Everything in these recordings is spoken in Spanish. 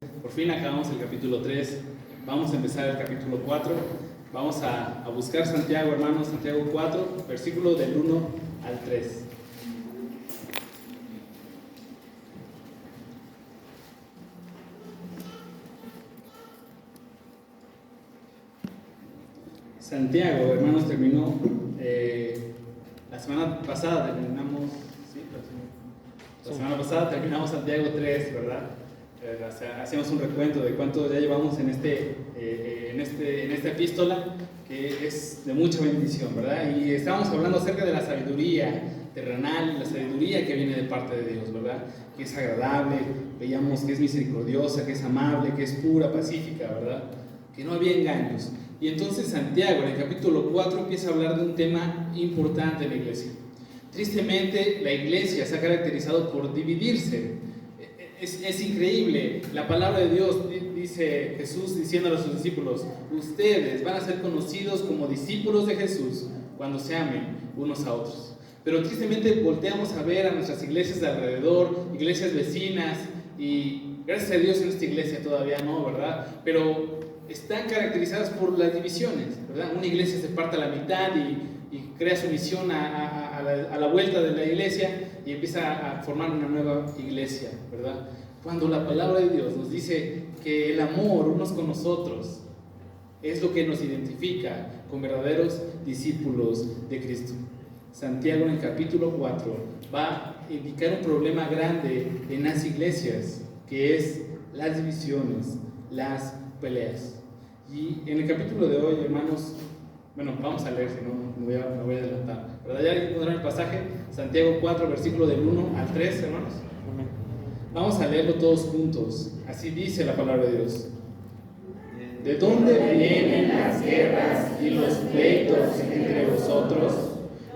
Por fin acabamos el capítulo 3, vamos a empezar el capítulo 4, vamos a buscar Santiago, hermanos, Santiago 4, versículo del 1 al 3. Santiago, hermanos, terminó, la semana pasada terminamos, ¿sí? La semana pasada terminamos Santiago 3, ¿verdad? Hacíamos un recuento de cuánto ya llevamos en esta epístola, que es de mucha bendición, ¿verdad? Y estábamos hablando acerca de la sabiduría terrenal, la sabiduría que viene de parte de Dios, ¿verdad? Que es agradable, veíamos que es misericordiosa, que es amable, que es pura, pacífica, ¿verdad? Que no había engaños. Y entonces Santiago, en el capítulo 4, empieza a hablar de un tema importante en la iglesia. Tristemente, la iglesia se ha caracterizado por dividirse. Es increíble, la palabra de Dios dice Jesús diciéndole a sus discípulos: ustedes van a ser conocidos como discípulos de Jesús cuando se amen unos a otros. Pero tristemente volteamos a ver a nuestras iglesias de alrededor, iglesias vecinas, y gracias a Dios en esta iglesia todavía no, ¿verdad? Pero están caracterizadas por las divisiones, ¿verdad? Una iglesia se parte a la mitad y crea su misión a la vuelta de la iglesia y empieza a formar una nueva iglesia, ¿verdad? Cuando la palabra de Dios nos dice que el amor unos con nosotros es lo que nos identifica con verdaderos discípulos de Cristo. Santiago, en el capítulo 4, va a indicar un problema grande en las iglesias, que es las divisiones, las peleas. Y en el capítulo de hoy, hermanos, bueno, vamos a leer, si no me voy a adelantar, ¿verdad? Ya encontraron el pasaje, Santiago 4, versículo del 1 al 3, hermanos. Vamos a leerlo todos juntos. Así dice la palabra de Dios. ¿De dónde vienen las guerras y los pleitos entre vosotros?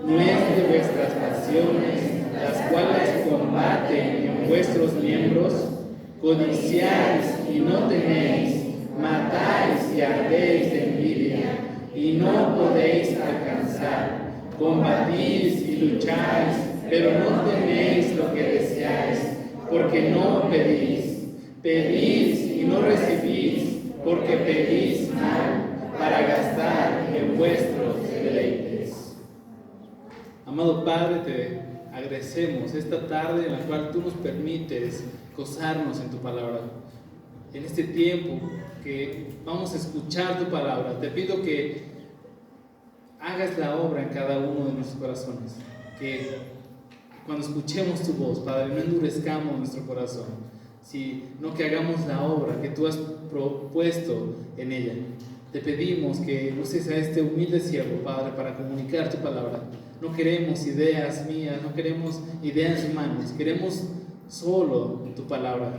¿No es de vuestras pasiones, las cuales combaten en vuestros miembros? Codiciáis y no tenéis, matáis y ardéis de envidia, y no podéis alcanzar. Combatís y lucháis, pero no tenéis lo que deseáis, porque no pedís. Pedís y no recibís, porque pedís mal, para gastar en vuestros deleites. Amado Padre, te agradecemos esta tarde en la cual tú nos permites gozarnos en tu palabra. En este tiempo que vamos a escuchar tu palabra, te pido que hagas la obra en cada uno de nuestros corazones, que cuando escuchemos tu voz, Padre, no endurezcamos nuestro corazón, sino que hagamos la obra que tú has propuesto en ella. Te pedimos que uses a este humilde siervo, Padre, para comunicar tu palabra. No queremos ideas mías, no queremos ideas humanas, queremos solo tu palabra,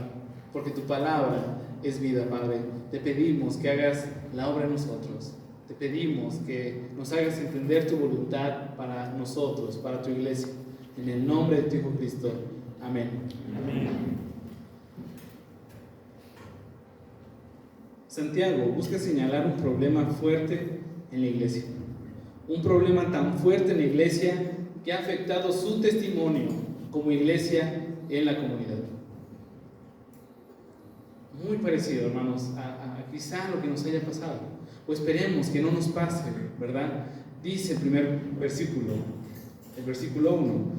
porque tu palabra es vida, Padre. Te pedimos que hagas la obra en nosotros. Te pedimos que nos hagas entender tu voluntad para nosotros, para tu iglesia. En el nombre de tu Hijo Cristo. Amén. Amén. Santiago busca señalar un problema fuerte en la iglesia. Un problema tan fuerte en la iglesia que ha afectado su testimonio como iglesia en la comunidad. Muy parecido, hermanos, a quizá lo que nos haya pasado, o esperemos que no nos pase, ¿verdad? Dice el primer versículo, el versículo 1,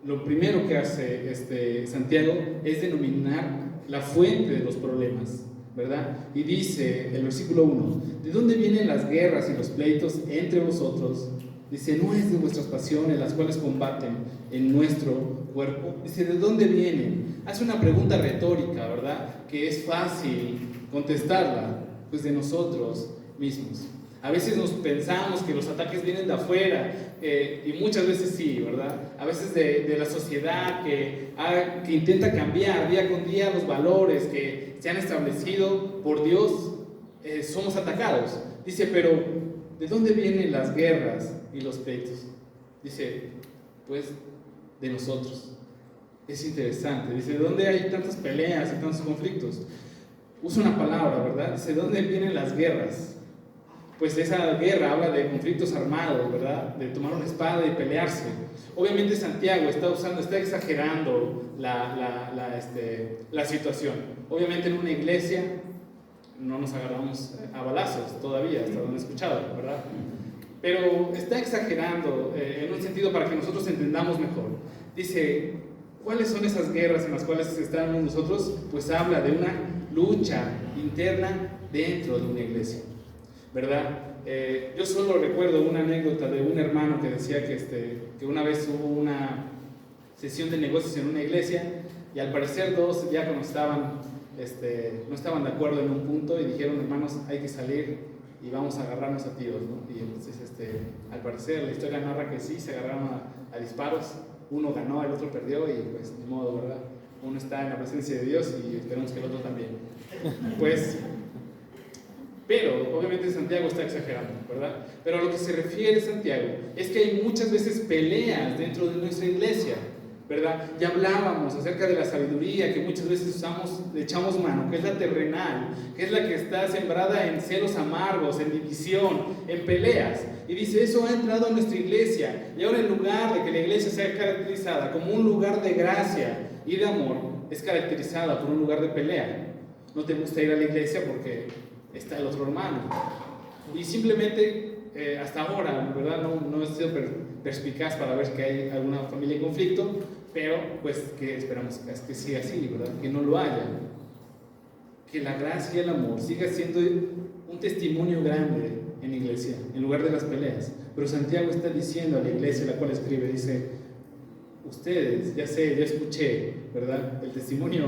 lo primero que hace Santiago es denominar la fuente de los problemas, ¿verdad? Y dice el versículo 1, ¿de dónde vienen las guerras y los pleitos entre vosotros? Dice, no es de vuestras pasiones las cuales combaten en nuestro cuerpo. Dice, ¿de dónde vienen? Hace una pregunta retórica, ¿verdad? Que es fácil contestarla, pues de nosotros mismos. A veces nos pensamos que los ataques vienen de afuera, y muchas veces sí, ¿verdad? A veces de la sociedad que intenta cambiar día con día los valores que se han establecido por Dios, somos atacados. Dice, pero ¿de dónde vienen las guerras y los pleitos? Dice, pues de nosotros. Es interesante. Dice, ¿de dónde hay tantas peleas y tantos conflictos? Usa una palabra, ¿verdad? Dice, ¿de dónde vienen las guerras? pues esa guerra habla de conflictos armados, ¿verdad? De tomar una espada y pelearse. Obviamente Santiago está exagerando la situación. Obviamente en una iglesia no nos agarramos a balazos todavía, hasta donde he escuchado, ¿verdad? Pero está exagerando en un sentido para que nosotros entendamos mejor. Dice, ¿cuáles son esas guerras en las cuales estamos nosotros? Pues habla de una lucha interna dentro de una iglesia, ¿verdad? Yo solo recuerdo una anécdota de un hermano que decía que una vez hubo una sesión de negocios en una iglesia y al parecer dos diáconos no estaban de acuerdo en un punto y dijeron, hermanos, hay que salir y vamos a agarrarnos a tiros, ¿no? Y entonces al parecer la historia narra que sí, se agarraron a disparos, uno ganó, el otro perdió y pues ni modo, ¿verdad? Uno está en la presencia de Dios y esperamos que el otro también. Pues, pero obviamente Santiago está exagerando, ¿verdad? Pero a lo que se refiere Santiago es que hay muchas veces peleas dentro de nuestra iglesia, ¿verdad? Ya hablábamos acerca de la sabiduría que muchas veces le echamos mano, que es la terrenal, que es la que está sembrada en celos amargos, en división, en peleas. Y dice, eso ha entrado a nuestra iglesia. Y ahora en lugar de que la iglesia sea caracterizada como un lugar de gracia y de amor, es caracterizada por un lugar de pelea. No te gusta ir a la iglesia porque está el otro hermano. Y simplemente, hasta ahora, ¿verdad? No he sido perspicaz para ver que hay alguna familia en conflicto, pero pues que esperamos que siga así, ¿verdad? Que no lo haya. Que la gracia y el amor siga siendo un testimonio grande en la iglesia, en lugar de las peleas. Pero Santiago está diciendo a la iglesia a la cual escribe, dice, ustedes, ya escuché, ¿verdad? El testimonio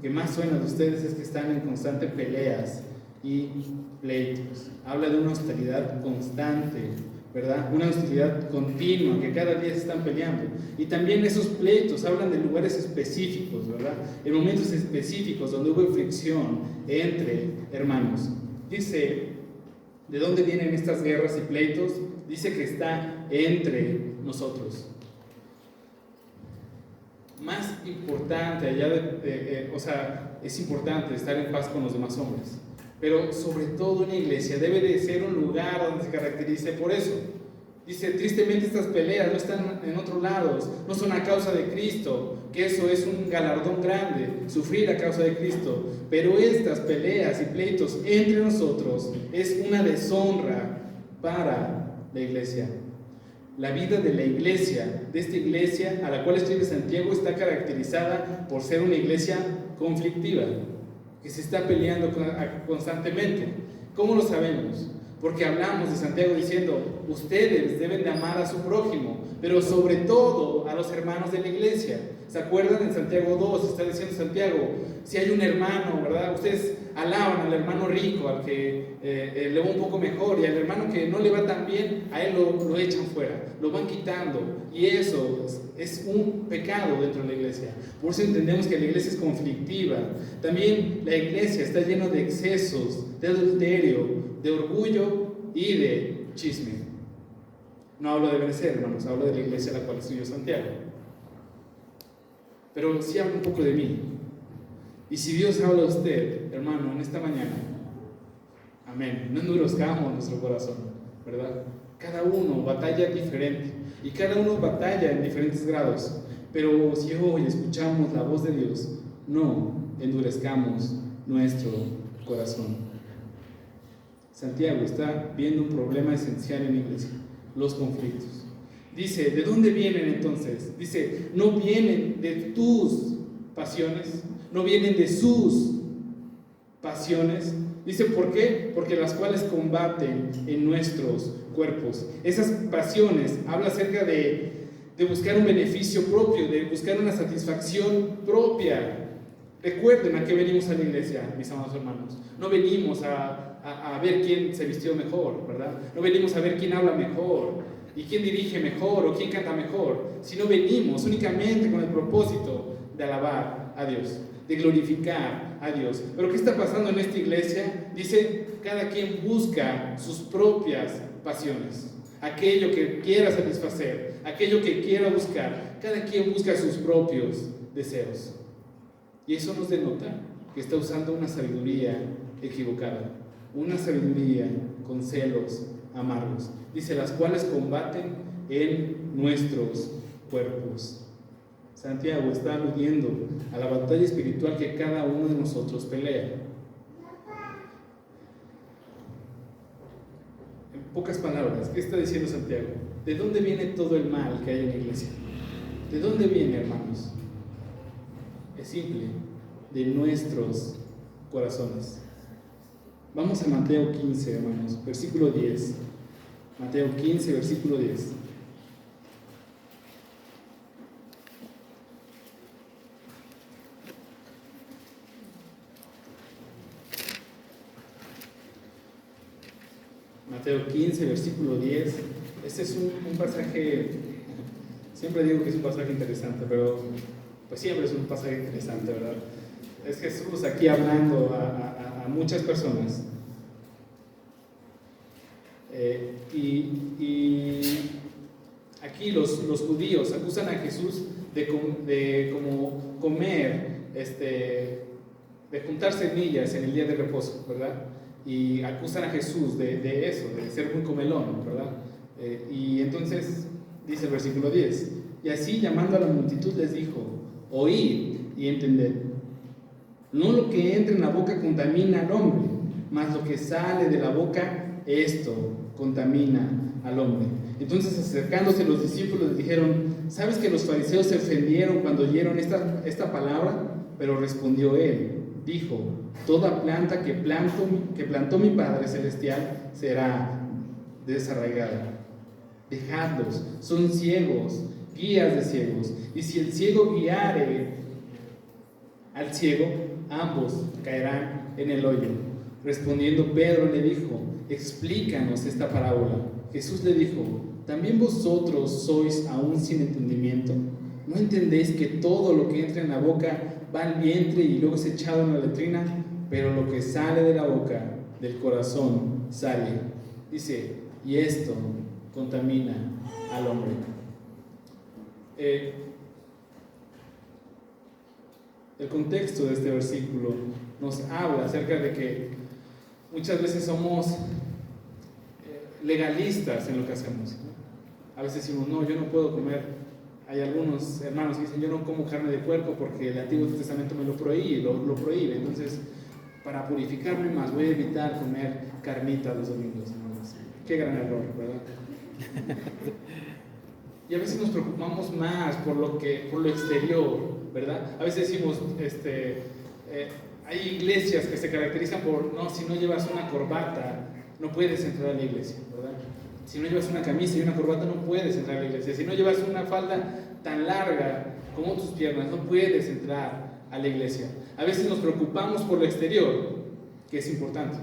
que más suena de ustedes es que están en constantes peleas y pleitos. Habla de una hostilidad constante, ¿verdad? Una hostilidad continua, que cada día se están peleando. Y también esos pleitos hablan de lugares específicos, ¿verdad? En momentos específicos donde hubo fricción entre hermanos. Dice, ¿de dónde vienen estas guerras y pleitos? Dice que está entre nosotros. Más importante, es importante estar en paz con los demás hombres, pero sobre todo una iglesia debe de ser un lugar donde se caracterice por eso. Dice, tristemente estas peleas no están en otros lados, no son a causa de Cristo, que eso es un galardón grande, sufrir a causa de Cristo, pero estas peleas y pleitos entre nosotros es una deshonra para la iglesia. La vida de la iglesia, de esta iglesia a la cual escribe Santiago, está caracterizada por ser una iglesia conflictiva, que se está peleando constantemente. ¿Cómo lo sabemos? Porque hablamos de Santiago diciendo, ustedes deben de amar a su prójimo, pero sobre todo a los hermanos de la iglesia. ¿Se acuerdan? En Santiago 2 está diciendo Santiago, si hay un hermano, ¿verdad? Ustedes alaban al hermano rico, al que le va un poco mejor, y al hermano que no le va tan bien, a él lo echan fuera, lo van quitando, y eso es un pecado dentro de la iglesia. Por eso entendemos que la iglesia es conflictiva. También la iglesia está llena de excesos, de adulterio, de orgullo y de chisme. No hablo de Benecer, hermanos, hablo de la iglesia a la cual estudió Santiago. Pero sí habla un poco de mí. Y si Dios habla a usted, hermano, en esta mañana, amén, no endurezcamos nuestro corazón, ¿verdad? Cada uno batalla diferente y cada uno batalla en diferentes grados. Pero si hoy escuchamos la voz de Dios, no endurezcamos nuestro corazón. Santiago está viendo un problema esencial en la iglesia, los conflictos. Dice, ¿de dónde vienen entonces? Dice, no vienen de tus pasiones, no vienen de sus pasiones. Dice, ¿por qué? Porque las cuales combaten en nuestros cuerpos. Esas pasiones habla acerca de buscar un beneficio propio, de buscar una satisfacción propia. Recuerden a qué venimos a la iglesia, mis amados hermanos. No venimos a ver quién se vistió mejor, ¿verdad? No venimos a ver quién habla mejor y quién dirige mejor o quién canta mejor, sino venimos únicamente con el propósito de alabar a Dios, de glorificar a Dios. Pero ¿qué está pasando en esta iglesia? Dice, cada quien busca sus propias pasiones, aquello que quiera satisfacer, aquello que quiera buscar. Cada quien busca sus propios deseos. Y eso nos denota que está usando una sabiduría equivocada, una sabiduría con celos amargos. Dice, las cuales combaten en nuestros cuerpos. Santiago está aludiendo a la batalla espiritual que cada uno de nosotros pelea. En pocas palabras, ¿qué está diciendo Santiago? ¿De dónde viene todo el mal que hay en la iglesia? ¿De dónde viene, hermanos? Es simple, de nuestros corazones. Vamos a Mateo 15, hermanos, versículo 10. Mateo 15, versículo 10. Mateo 15, versículo 10. Este es un pasaje, siempre digo que es un pasaje interesante, pero pues siempre es un pasaje interesante, ¿verdad? Es Jesús aquí hablando a muchas personas. Y aquí los judíos acusan a Jesús de como comer, de juntar semillas en el día de reposo, ¿verdad? Y acusan a Jesús de eso, de ser muy comelón, ¿verdad? Y entonces dice el versículo 10, y así llamando a la multitud les dijo, oíd y entended, no lo que entra en la boca contamina al hombre, mas lo que sale de la boca, esto contamina al hombre. Entonces acercándose los discípulos les dijeron, ¿sabes que los fariseos se ofendieron cuando oyeron esta palabra? Pero respondió él, dijo, toda planta que plantó mi Padre Celestial será desarraigada. Dejadlos, son ciegos, guías de ciegos, y si el ciego guiare al ciego, ambos caerán en el hoyo. Respondiendo Pedro le dijo, explícanos esta parábola. Jesús le dijo, ¿también vosotros sois aún sin entendimiento? ¿No entendéis que todo lo que entra en la boca va al vientre y luego es echado en la letrina? Pero lo que sale de la boca, del corazón, sale. Dice, y esto contamina al hombre. El contexto de este versículo nos habla acerca de que muchas veces somos legalistas en lo que hacemos, ¿no? A veces decimos, no, yo no puedo comer. Hay algunos hermanos que dicen, yo no como carne de puerco porque el Antiguo Testamento me lo prohíbe. Entonces, para purificarme más, voy a evitar comer carnita los domingos, hermanos. Qué gran error, ¿verdad? Y a veces nos preocupamos más por lo exterior, ¿verdad? A veces decimos, hay iglesias que se caracterizan por, no, si no llevas una corbata, no puedes entrar a la iglesia, ¿verdad? Si no llevas una camisa y una corbata, no puedes entrar a la iglesia. Si no llevas una falda tan larga como tus piernas, no puedes entrar a la iglesia. A veces nos preocupamos por lo exterior, que es importante.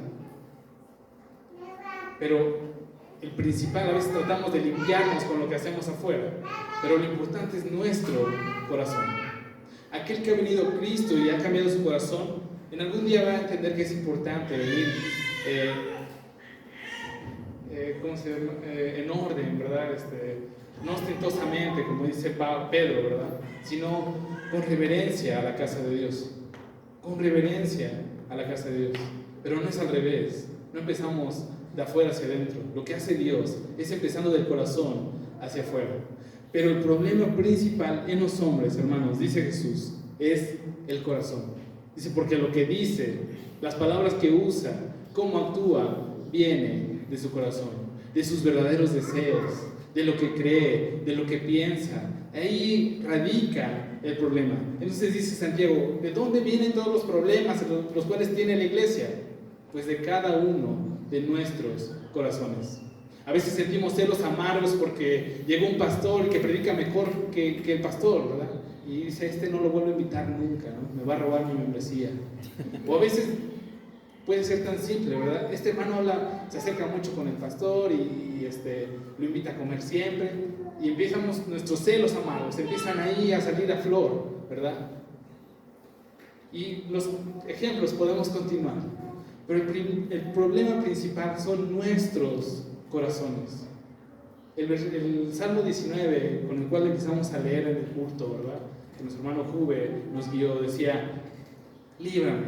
Pero el principal, a veces tratamos de limpiarnos con lo que hacemos afuera, pero lo importante es nuestro corazón. Aquel que ha venido a Cristo y ha cambiado su corazón, en algún día va a entender que es importante venir en orden, ¿verdad? No ostentosamente, como dice Pedro, ¿verdad? Sino con reverencia a la casa de Dios. Con reverencia a la casa de Dios. Pero no es al revés. No empezamos de afuera hacia adentro. Lo que hace Dios es empezando del corazón hacia afuera. Pero el problema principal en los hombres, hermanos, dice Jesús, es el corazón. Dice, porque lo que dice, las palabras que usa, cómo actúa, viene de su corazón, de sus verdaderos deseos, de lo que cree, de lo que piensa. Ahí radica el problema. Entonces dice Santiago, ¿de dónde vienen todos los problemas los cuales tiene la iglesia? Pues de cada uno de nuestros corazones. A veces sentimos celos amargos porque llegó un pastor que predica mejor que el pastor, ¿verdad? Y dice, no lo vuelvo a invitar nunca, ¿no? Me va a robar mi membresía. O a veces puede ser tan simple, ¿verdad? Este hermano se acerca mucho con el pastor y lo invita a comer siempre, y empezamos nuestros celos amargos, empiezan ahí a salir a flor, ¿verdad? Y los ejemplos podemos continuar, pero el problema principal son nuestros corazones. El Salmo 19, con el cual empezamos a leer en el culto, ¿verdad? Que nuestro hermano Juve nos guió, decía, líbrame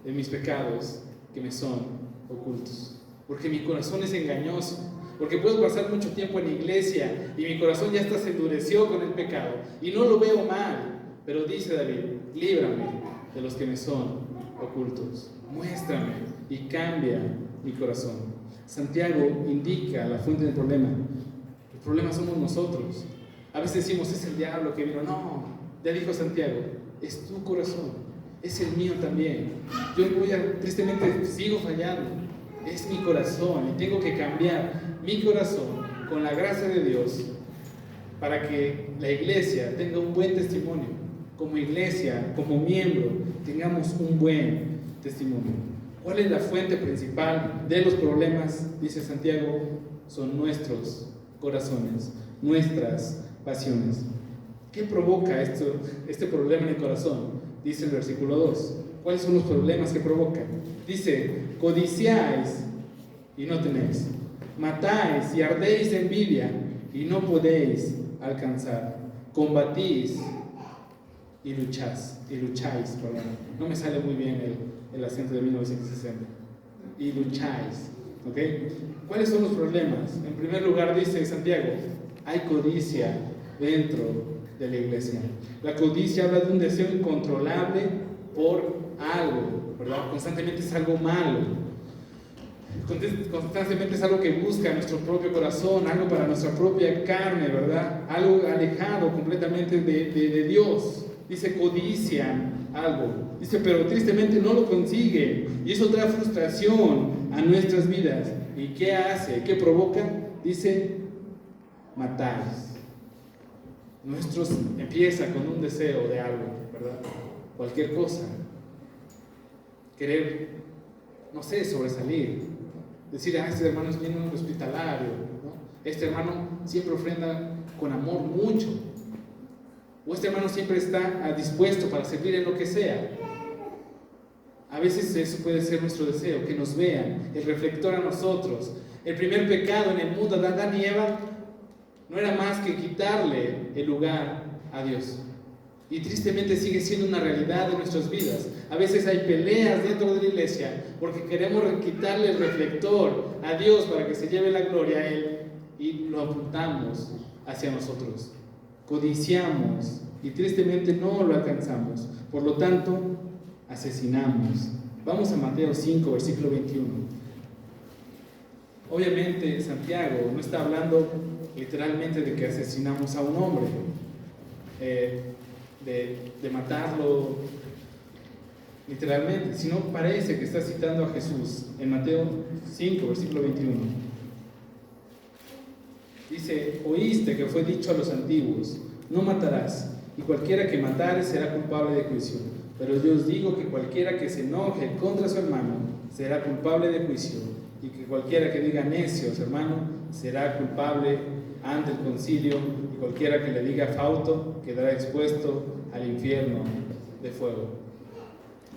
de mis pecados que me son ocultos. Porque mi corazón es engañoso. Porque puedo pasar mucho tiempo en la iglesia y mi corazón ya hasta se endureció con el pecado. Y no lo veo mal. Pero dice David, líbrame de los que me son ocultos. Muéstrame y cambia mi corazón. Santiago indica la fuente del problema. El problema somos nosotros. A veces decimos, es el diablo que vino. No, ya dijo Santiago, es tu corazón, es el mío también. Yo tristemente sigo fallando. Es mi corazón y tengo que cambiar mi corazón con la gracia de Dios para que la iglesia tenga un buen testimonio. Como iglesia, como miembro, tengamos un buen testimonio. ¿Cuál es la fuente principal de los problemas? Dice Santiago, son nuestros corazones, nuestras pasiones. ¿Qué provoca este problema en el corazón? Dice el versículo 2. ¿Cuáles son los problemas que provocan? Dice, codiciáis y no tenéis, matáis y ardéis de envidia y no podéis alcanzar, combatís y lucháis, perdón. No me sale muy bien el acento de 1960. Y lucháis, ¿ok? ¿Cuáles son los problemas? En primer lugar dice Santiago, hay codicia dentro de la iglesia. La codicia habla de un deseo incontrolable por algo, ¿verdad? Constantemente es algo malo. Constantemente es algo que busca nuestro propio corazón, algo para nuestra propia carne, ¿verdad? Algo alejado completamente de Dios. Dice, codician algo. Dice, pero tristemente no lo consiguen. Y eso trae frustración a nuestras vidas. ¿Y qué hace? ¿Qué provoca? Dice, matáis. Nuestros empieza con un deseo de algo, ¿verdad? Cualquier cosa. Querer, no sé, sobresalir. Decir, este hermano es bien hospitalario, ¿no? Este hermano siempre ofrenda con amor mucho. O este hermano siempre está dispuesto para servir en lo que sea. A veces eso puede ser nuestro deseo, que nos vean, el reflector a nosotros. El primer pecado en el mundo de Adán y Eva no era más que quitarle el lugar a Dios. Y tristemente sigue siendo una realidad de nuestras vidas. A veces hay peleas dentro de la iglesia porque queremos quitarle el reflector a Dios para que se lleve la gloria a Él y lo apuntamos hacia nosotros. Codiciamos y tristemente no lo alcanzamos. Por lo tanto, asesinamos. Vamos a Mateo 5, versículo 21. Obviamente Santiago no está hablando literalmente de que asesinamos a un hombre, de matarlo literalmente, sino parece que está citando a Jesús en Mateo 5, versículo 21. Dice, oíste que fue dicho a los antiguos, no matarás, y cualquiera que matare será culpable de juicio. Pero yo os digo que cualquiera que se enoje contra su hermano será culpable de juicio, y que cualquiera que diga necio a su hermano será culpable ante el concilio, y cualquiera que le diga fauto quedará expuesto al infierno de fuego.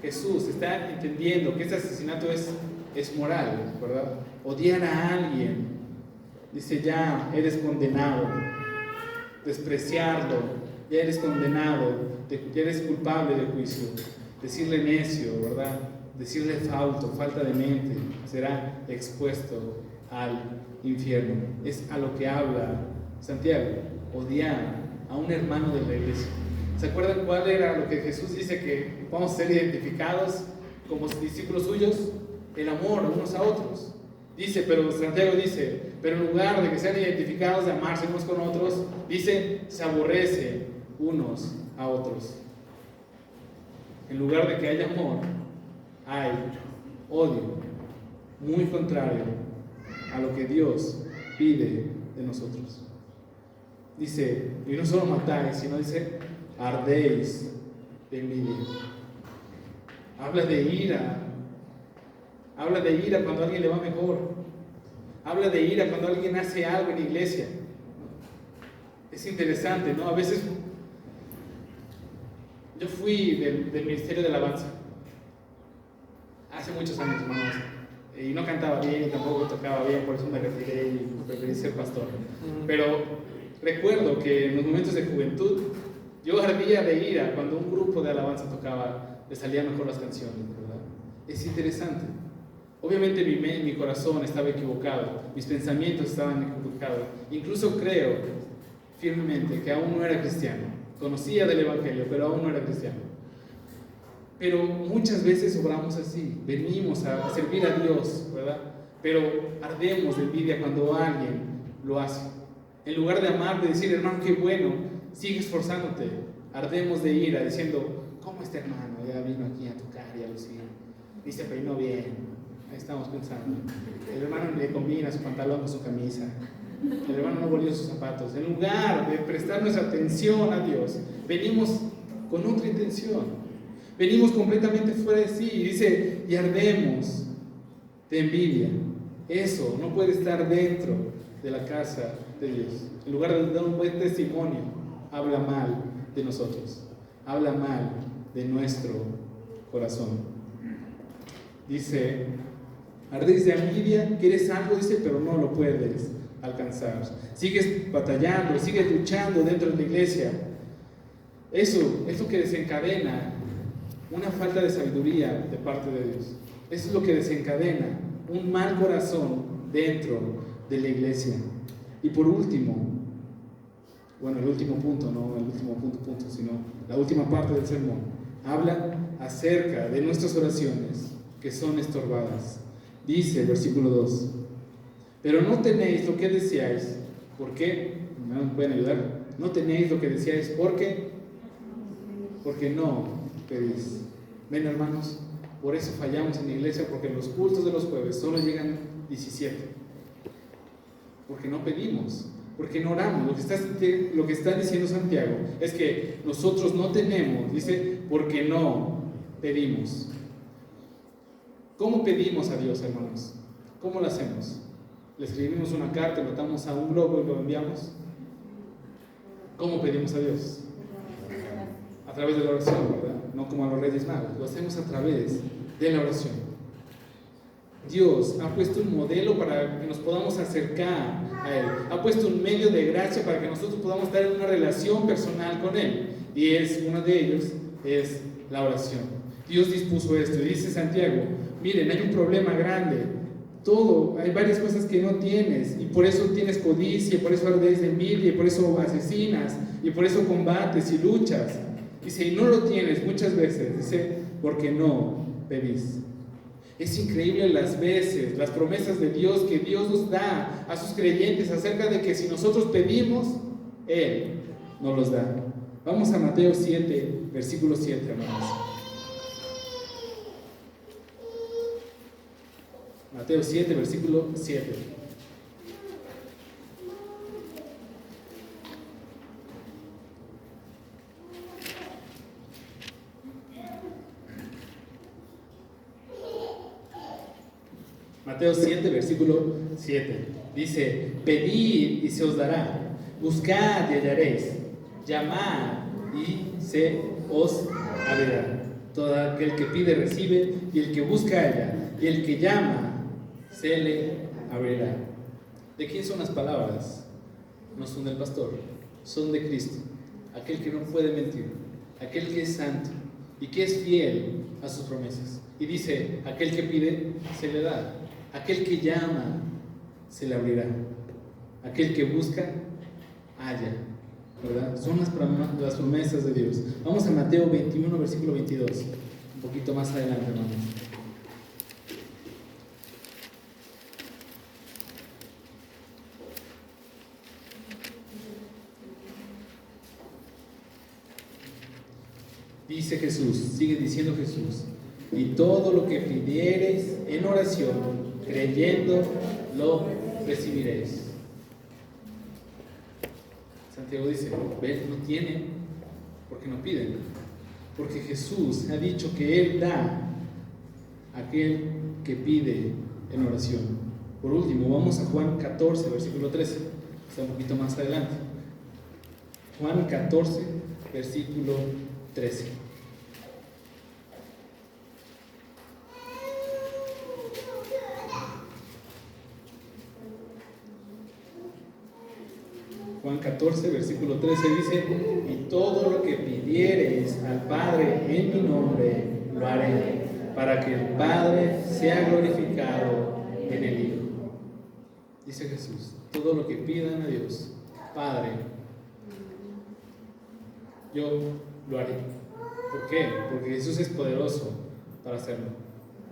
Jesús está entendiendo que este asesinato es moral, ¿verdad? Odiar a alguien, dice, ya eres condenado. Despreciarlo, ya eres condenado, ya eres culpable de juicio. Decirle necio, ¿verdad? Decirle fauto, falta de mente, será expuesto al infierno. Es a lo que habla Santiago, odiar a un hermano de la iglesia. ¿Se acuerdan cuál era lo que Jesús dice que vamos a ser identificados como discípulos suyos? El amor unos a otros. Dice, pero Santiago dice, pero en lugar de que sean identificados de amarse unos con otros, dice, se aborrece unos a otros. En lugar de que haya amor, hay odio, muy contrario a lo que Dios pide de nosotros. Dice, y no solo matáis, sino dice, ardéis de envidia. Habla de ira. Habla de ira cuando a alguien le va mejor. Habla de ira cuando alguien hace algo en la iglesia. Es interesante, ¿no? A veces yo fui del Ministerio de Alabanza hace muchos años, hermanos, y no cantaba bien y tampoco tocaba bien, por eso me retiré y preferí ser pastor. Pero recuerdo que en los momentos de juventud yo ardía de ira cuando un grupo de alabanza tocaba, le salían mejor las canciones, ¿verdad? Es interesante. Obviamente mi corazón estaba equivocado, mis pensamientos estaban equivocados. Incluso creo firmemente que aún no era cristiano. Conocía del Evangelio, pero aún no era cristiano. Pero muchas veces obramos así, venimos a servir a Dios, ¿verdad? Pero ardemos de envidia cuando alguien lo hace. En lugar de amar, de decir, hermano, qué bueno, sigue esforzándote, ardemos de ira, diciendo, ¿cómo está hermano? Ya vino aquí a tocar y a lucir, y se peinó bien. Ahí estamos pensando. El hermano le combina su pantalón con su camisa. El hermano no volvió sus zapatos. En lugar de prestar nuestra atención a Dios, venimos con otra intención. Venimos completamente fuera de sí. Y dice, y ardemos de envidia. Eso no puede estar dentro de la casa de Dios. En lugar de dar un buen testimonio, habla mal de nosotros. Habla mal de nuestro corazón. Dice, ardéis de envidia, quieres algo, dice, pero no lo puedes alcanzar. Sigues batallando, sigues luchando dentro de la iglesia. Eso es lo que desencadena una falta de sabiduría de parte de Dios. Eso es lo que desencadena un mal corazón dentro de la iglesia. Y por último, bueno, el último punto, no el último punto, sino la última parte del sermón, habla acerca de nuestras oraciones que son estorbadas. Dice el versículo 2, pero no tenéis lo que deseáis. ¿Por qué? ¿Me pueden ayudar? No tenéis lo que deseáis. ¿Por qué? Porque no pedís. Ven, hermanos, por eso fallamos en la iglesia, porque en los cultos de los jueves solo llegan 17. Porque no pedimos, porque no oramos. Lo que está diciendo Santiago es que nosotros no tenemos, dice, porque no pedimos. ¿Cómo pedimos a Dios, hermanos? ¿Cómo lo hacemos? ¿Le escribimos una carta, lo atamos a un globo y lo enviamos? ¿Cómo pedimos a Dios? A través de la oración, ¿verdad? No como a los Reyes Magos, lo hacemos a través de la oración. Dios ha puesto un modelo para que nos podamos acercar a Él. Ha puesto un medio de gracia para que nosotros podamos estar en una relación personal con Él. Y uno de ellos es la oración. Dios dispuso esto. Y dice Santiago, miren, hay un problema grande. Hay varias cosas que no tienes. Y por eso tienes codicia, por eso ardéis de envidia, y por eso asesinas, y por eso combates y luchas. Dice, y no lo tienes muchas veces. Dice, porque no pedís. Es increíble las veces, las promesas de Dios que Dios nos da a sus creyentes acerca de que si nosotros pedimos, Él nos los da. Vamos a Mateo 7, versículo 7, hermanos. Mateo 7, versículo 7. Mateo 7, versículo 7. Dice, pedid y se os dará, buscad y hallaréis, llamad y se os abrirá. Todo aquel que pide recibe, y el que busca halla, y el que llama se le abrirá. ¿De quién son las palabras? No son del pastor, son de Cristo, aquel que no puede mentir, aquel que es santo y que es fiel a sus promesas. Y dice, aquel que pide se le da, aquel que llama se le abrirá, aquel que busca halla, ¿verdad? Son las promesas de Dios. Vamos a Mateo 21, versículo 22, un poquito más adelante, hermanos. Dice Jesús, sigue diciendo Jesús, y todo lo que pidiereis en oración, creyendo, lo recibiréis. Santiago dice, ven, no tienen porque no piden, porque Jesús ha dicho que Él da a aquel que pide en oración. Por último, vamos a Juan 14, versículo 13, está un poquito más adelante. Juan 14, versículo 13. Juan 14, versículo 13 dice, y todo lo que pidiereis al Padre en mi nombre, lo haré, para que el Padre sea glorificado en el Hijo. Dice Jesús, todo lo que pidan a Dios, Padre, yo lo haré. ¿Por qué? Porque Jesús es poderoso para hacerlo.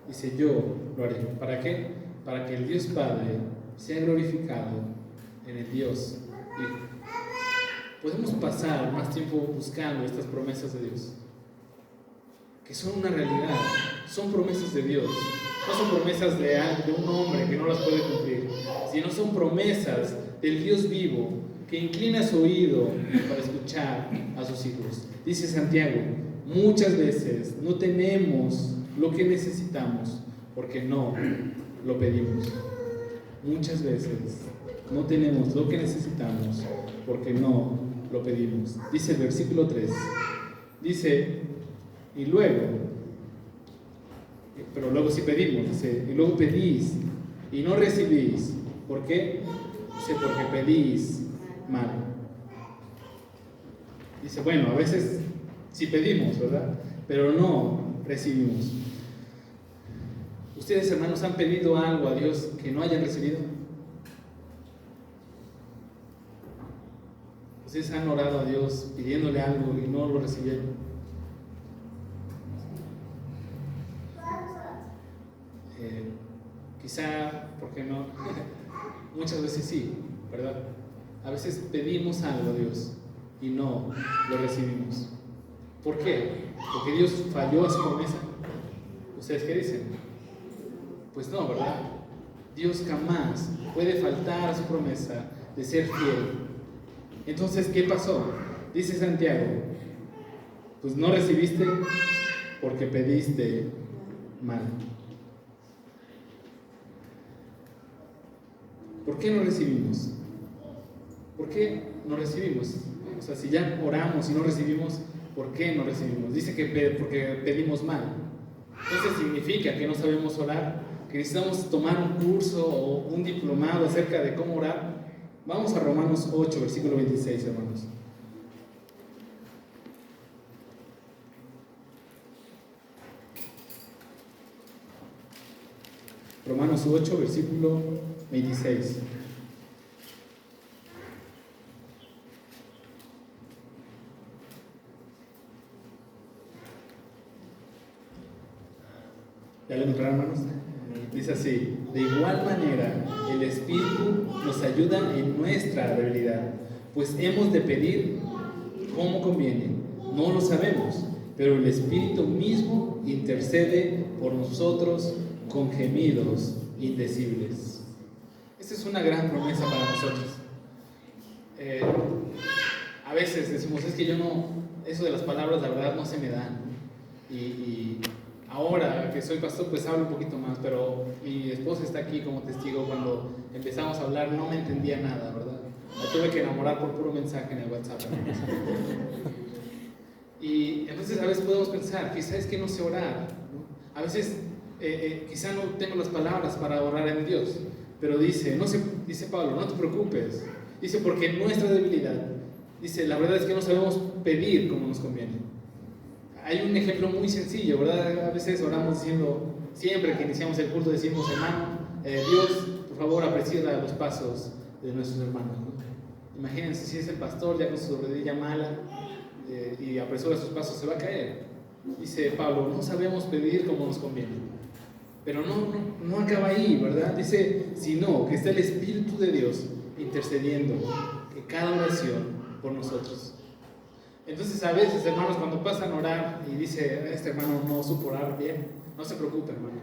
Dice, yo lo haré. ¿Para qué? Para que el Dios Padre sea glorificado en el Dios Hijo. Podemos pasar más tiempo buscando estas promesas de Dios, que son una realidad, son promesas de Dios. No son promesas de un hombre que no las puede cumplir, sino son promesas del Dios vivo que inclina su oído para escuchar a sus hijos. Dice Santiago, muchas veces no tenemos lo que necesitamos porque no lo pedimos. Muchas veces no tenemos lo que necesitamos porque no lo pedimos. Dice el versículo 3, dice, y luego, pero luego sí pedimos, dice, y luego pedís y no recibís. ¿Por qué? Dice, porque pedís mal. Dice, bueno, a veces sí pedimos, ¿verdad? Pero no recibimos. ¿Ustedes, hermanos, han pedido algo a Dios que no hayan recibido? ¿Ustedes han orado a Dios pidiéndole algo y no lo recibieron? Quizá, ¿por qué no? Muchas veces sí, ¿verdad? A veces pedimos algo a Dios y no lo recibimos. ¿Por qué? ¿Porque Dios falló a su promesa? ¿Ustedes qué dicen? Pues no, ¿verdad? Dios jamás puede faltar a su promesa de ser fiel. Entonces, ¿qué pasó? Dice Santiago, pues no recibiste porque pediste mal. ¿Por qué no recibimos? ¿Por qué no recibimos? O sea, si ya oramos y no recibimos, ¿por qué no recibimos? Dice que porque pedimos mal. Entonces significa que no sabemos orar, que necesitamos tomar un curso o un diplomado acerca de cómo orar. Vamos a Romanos 8, versículo 26, hermanos. Romanos 8, versículo 26. ¿Ya lo encontraron, hermanos? Dice así, de igual manera el Espíritu nos ayuda en nuestra debilidad, pues hemos de pedir como conviene. No lo sabemos, pero el Espíritu mismo intercede por nosotros con gemidos indecibles. Esta es una gran promesa para nosotros. A veces decimos, es que yo no, eso de las palabras la verdad no se me dan. Y ahora que soy pastor pues hablo un poquito más, pero mi esposa está aquí como testigo. Cuando empezamos a hablar no me entendía nada, ¿verdad? La tuve que enamorar por puro mensaje en el WhatsApp. Y entonces a veces podemos pensar, quizás es que no sé orar, ¿no? A veces quizá no tengo las palabras para orar en Dios, pero dice Pablo, no te preocupes, dice, porque en nuestra debilidad, dice, la verdad es que no sabemos pedir como nos conviene. Hay un ejemplo muy sencillo, ¿verdad? A veces oramos diciendo, siempre que iniciamos el culto decimos, hermano, Dios, por favor, aprecia los pasos de nuestros hermanos, ¿no? Imagínense si es el pastor ya con su rodilla mala y apresura sus pasos, se va a caer. Dice Pablo, no sabemos pedir como nos conviene. Pero no acaba ahí, ¿verdad? Dice, sino que está el Espíritu de Dios intercediendo en cada oración por nosotros. Entonces a veces, hermanos, cuando pasan a orar y dice, este hermano no supo orar bien, no se preocupe, hermano.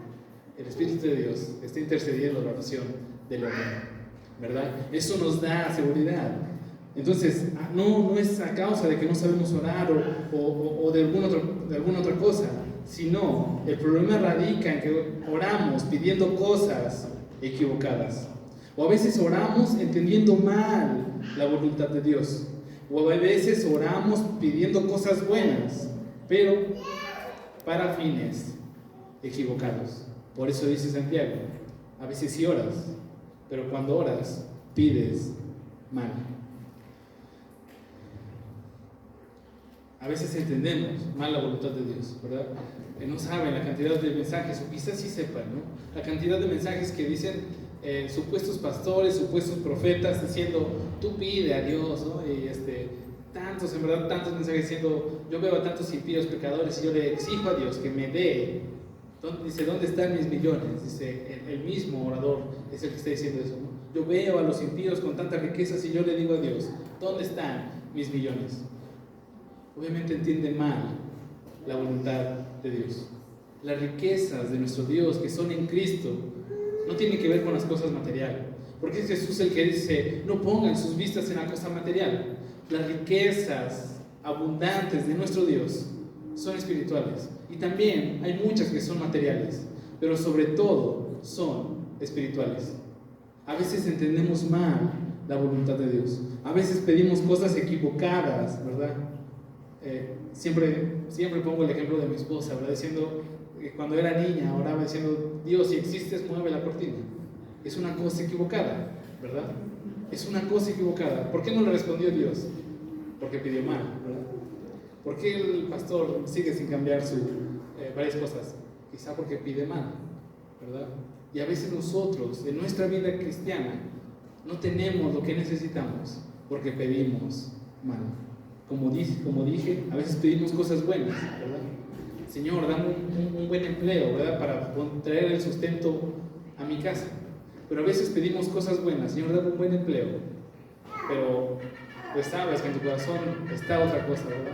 El Espíritu de Dios está intercediendo la oración del hermano, ¿verdad? Eso nos da seguridad. Entonces, no es a causa de que no sabemos orar o de alguna otra cosa, sino el problema radica en que oramos pidiendo cosas equivocadas. O a veces oramos entendiendo mal la voluntad de Dios. O a veces oramos pidiendo cosas buenas, pero para fines equivocados. Por eso dice Santiago, a veces sí oras, pero cuando oras, pides mal. A a veces entendemos mal la voluntad de Dios, ¿verdad? No saben la cantidad de mensajes, o quizás sí sepan, ¿no? La cantidad de mensajes que dicen supuestos pastores, supuestos profetas, diciendo, tú pide a Dios, ¿no? Y tantos, en verdad, tantos mensajes diciendo, yo veo a tantos impíos pecadores y yo le exijo a Dios que me dé. Dice, ¿dónde están mis millones? Dice, el mismo orador es el que está diciendo eso, ¿no? Yo veo a los impíos con tantas riquezas y yo le digo a Dios, ¿dónde están mis millones? Obviamente entienden mal la voluntad de Dios. Las riquezas de nuestro Dios que son en Cristo no tienen que ver con las cosas materiales, porque es Jesús el que dice, no pongan sus vistas en la cosa material. Las riquezas abundantes de nuestro Dios son espirituales, y también hay muchas que son materiales, pero sobre todo son espirituales. A veces entendemos mal la voluntad de Dios, a veces pedimos cosas equivocadas, ¿verdad? Siempre pongo el ejemplo de mi esposa, ¿verdad? Diciendo que cuando era niña oraba diciendo, Dios, si existes, mueve la cortina. Es una cosa equivocada, ¿verdad? Es una cosa equivocada. ¿Por qué no le respondió Dios? Porque pidió mal, ¿verdad? ¿Por qué el pastor sigue sin cambiar varias cosas? Quizá porque pide mal, ¿verdad? Y a veces nosotros, en nuestra vida cristiana, no tenemos lo que necesitamos porque pedimos mal. Como dije, a veces pedimos cosas buenas, ¿verdad? Señor, dame un buen empleo, ¿verdad? Para traer el sustento a mi casa. Pero a veces pedimos cosas buenas, Señor, dame un buen empleo. Pero pues sabes que en tu corazón está otra cosa, ¿verdad?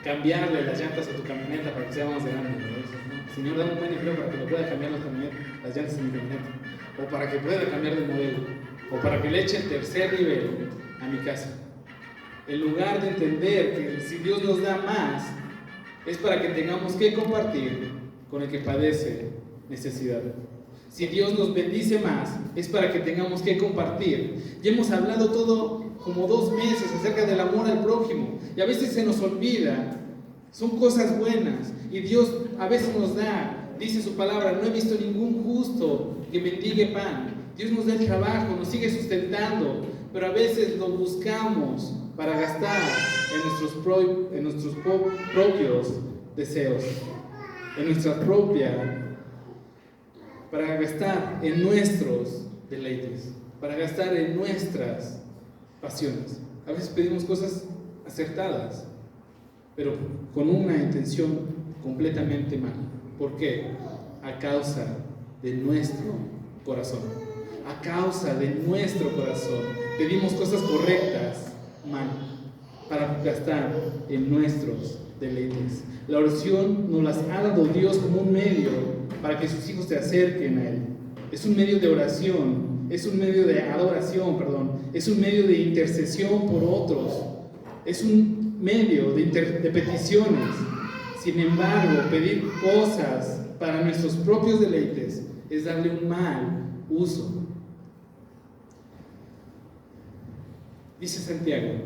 Cambiarle las llantas a tu camioneta para que sea más grande, ¿verdad? Señor, dame un buen empleo para que me pueda cambiar las llantas de mi camioneta. O para que pueda cambiar de modelo. O para que le eche el tercer nivel a mi casa. En lugar de entender que si Dios nos da más, es para que tengamos que compartir con el que padece necesidad. Si Dios nos bendice más, es para que tengamos que compartir. Y hemos hablado todo como 2 meses acerca del amor al prójimo, y a veces se nos olvida. Son cosas buenas, y Dios a veces nos da, dice su palabra, no he visto ningún justo que mendigue pan. Dios nos da el trabajo, nos sigue sustentando, pero a veces lo buscamos para gastar en nuestros propios deseos, en nuestra propia, para gastar en nuestros deleites, para gastar en nuestras pasiones. A veces pedimos cosas acertadas, pero con una intención completamente mala. ¿Por qué? A causa de nuestro corazón. A causa de nuestro corazón pedimos cosas correctas mal, para gastar en nuestros deleites. La oración nos las ha dado Dios como un medio para que sus hijos se acerquen a Él. Es un medio de oración, es un medio de adoración, es un medio de intercesión por otros, es un medio de peticiones. Sin embargo, pedir cosas para nuestros propios deleites es darle un mal uso. Dice Santiago,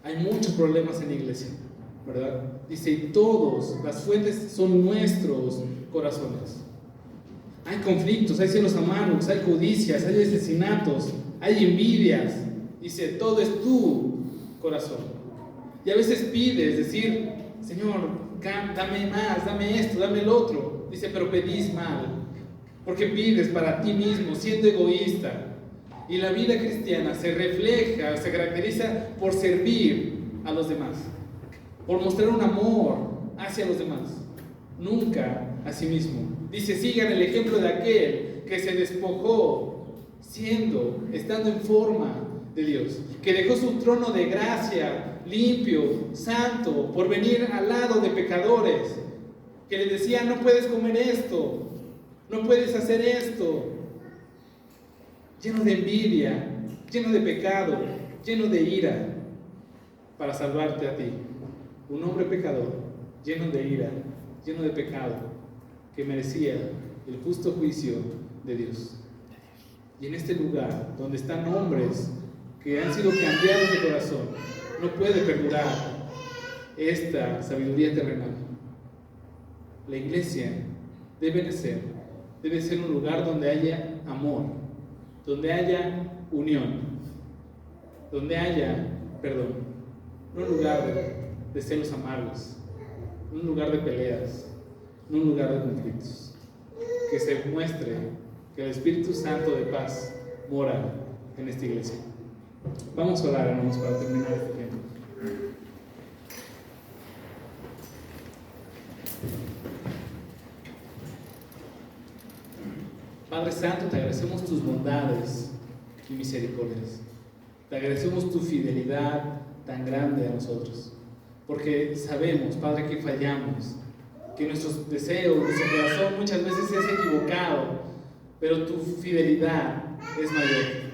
hay muchos problemas en la iglesia, ¿verdad? Dice, y todas las fuentes son nuestros corazones. Hay conflictos, hay celos amargos, hay codicias, hay asesinatos, hay envidias. Dice, todo es tu corazón. Y a veces pides, decir, Señor, dame más, dame esto, dame el otro. Dice, pero pedís mal, porque pides para ti mismo, siendo egoísta. Y la vida cristiana se refleja, se caracteriza por servir a los demás, por mostrar un amor hacia los demás, nunca a sí mismo. Dice, sigan el ejemplo de aquel que se despojó estando en forma de Dios, que dejó su trono de gracia limpio, santo, por venir al lado de pecadores, que les decía, no puedes comer esto, no puedes hacer esto, lleno de envidia, lleno de pecado, lleno de ira, para salvarte a ti. Un hombre pecador, lleno de ira, lleno de pecado, que merecía el justo juicio de Dios. Y en este lugar, donde están hombres que han sido cambiados de corazón, no puede perdurar esta sabiduría terrenal. La iglesia debe ser un lugar donde haya amor, donde haya unión, donde haya perdón, no un lugar de celos amargos, no un lugar de peleas, no un lugar de conflictos. Que se muestre que el Espíritu Santo de paz mora en esta iglesia. Vamos a orar, hermanos, para terminar este tiempo. Padre Santo, te agradecemos tus bondades y misericordias. Te agradecemos tu fidelidad tan grande a nosotros. Porque sabemos, Padre, que fallamos, que nuestros deseos, nuestro corazón muchas veces es equivocado, pero tu fidelidad es mayor.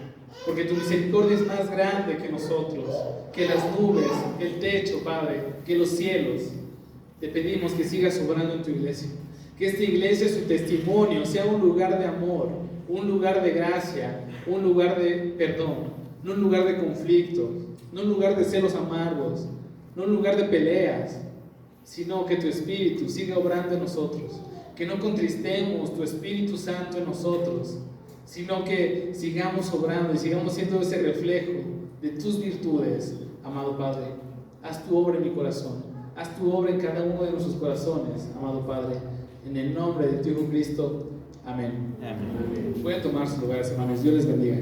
Porque tu misericordia es más grande que nosotros, que las nubes, que el techo, Padre, que los cielos. Te pedimos que sigas obrando en tu iglesia. Que esta iglesia, su testimonio, sea un lugar de amor, un lugar de gracia, un lugar de perdón, no un lugar de conflicto, no un lugar de celos amargos, no un lugar de peleas, sino que tu Espíritu siga obrando en nosotros, que no contristemos tu Espíritu Santo en nosotros, sino que sigamos obrando y sigamos siendo ese reflejo de tus virtudes, amado Padre. Haz tu obra en mi corazón, haz tu obra en cada uno de nuestros corazones, amado Padre, en el nombre de tu Hijo Cristo. Amén. Amén. Pueden tomar sus lugares, hermanos. Dios les bendiga.